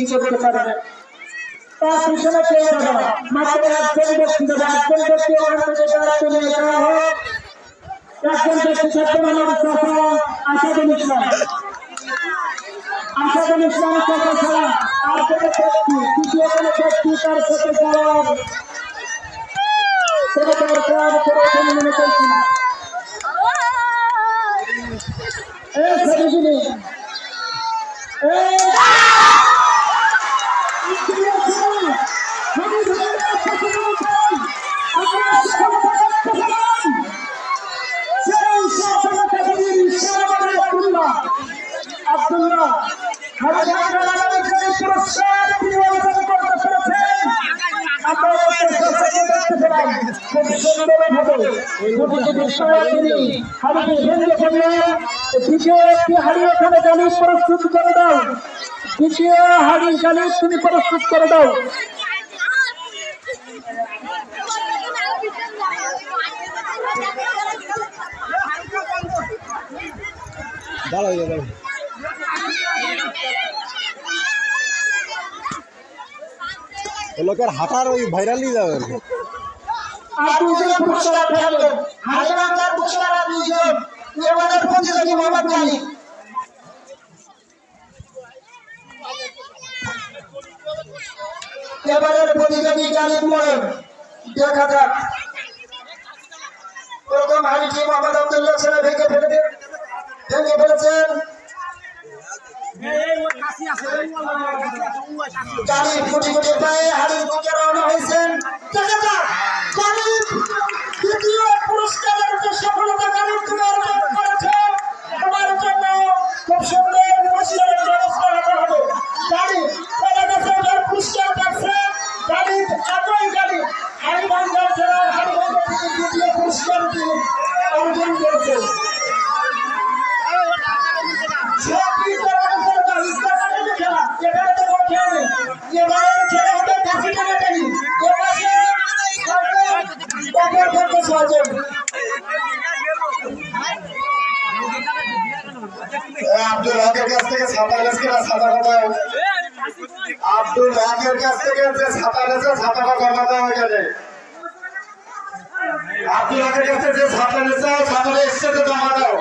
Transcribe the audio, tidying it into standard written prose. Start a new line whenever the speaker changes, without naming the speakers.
কি করতে পারবে তার পিছনে কেউ যাবে না মাত্র একজন ব্যক্তি দেবে একজন ব্যক্তি ওখান থেকে দায়িত্ব নিয়ে যাওয়া হোক একজন ব্যক্তি থাকবেন আমাদের চাচা আসাদুল ইসলাম চাচা ছাড়া আর কোনো ব্যক্তি তৃতীয় কোনো ব্যক্তি তার সাথে যাওয়ার সেটা দরকার করে মনে করছি না আব্দুল্লাহ পুরস্কার তিনি অর্জন করতে পেরেছেন দ্বিতীয় একটি হাড়ি ওখানে গালি প্রস্তুত করে দাও দ্বিতীয় হাড়ি গালি তুমি প্রস্তুত করে দাও
লোকের হাঁটার ওই ভাইরালই যাবে
আর দুজন পুরস্কার থাকবে হাজার পুরস্কার আর দুজন এবারে প্রতিযোগী মোহাম্মদ গালি এবারের প্রতিযোগী গালি মোড় দেখা যাক প্রথম হাড়িটি মোহাম্মদ আব্দুল্লাহ ছেলে ভেঙে ফেলেছেন গাড়ি ফুটি ফুটি পায়ে হাড়ির বুকে রওনা হয়েছেন দেখা যাক গাড়ি দ্বিতীয় পুরস্কারের যে সফলতা গাড়ি তুমি অর্জন করেছো তোমার জন্য খুব সুন্দর পুরস্কারের ব্যবস্থা রাখা হবে গাড়ি চলে গেছে ওটার পুরস্কার পাচ্ছে গাড়ি একই গাড়ি হাড়িভাঙ্গার জেলার হাড়িভাঙ্গা থেকে দ্বিতীয় পুরস্কারটি অর্জন করেছে
আব্দুল হকের কাছ থেকে ছাতা লেছে ছাতা কথা আব্দুল হকের কাছ থেকে যে ছাতা লেছে ছাতাটা জমা দেওয়া হয়ে গেছে আব্দুল হকের কাছে যে ছাতা লেছে ছাতাটা এসছে জমা দাও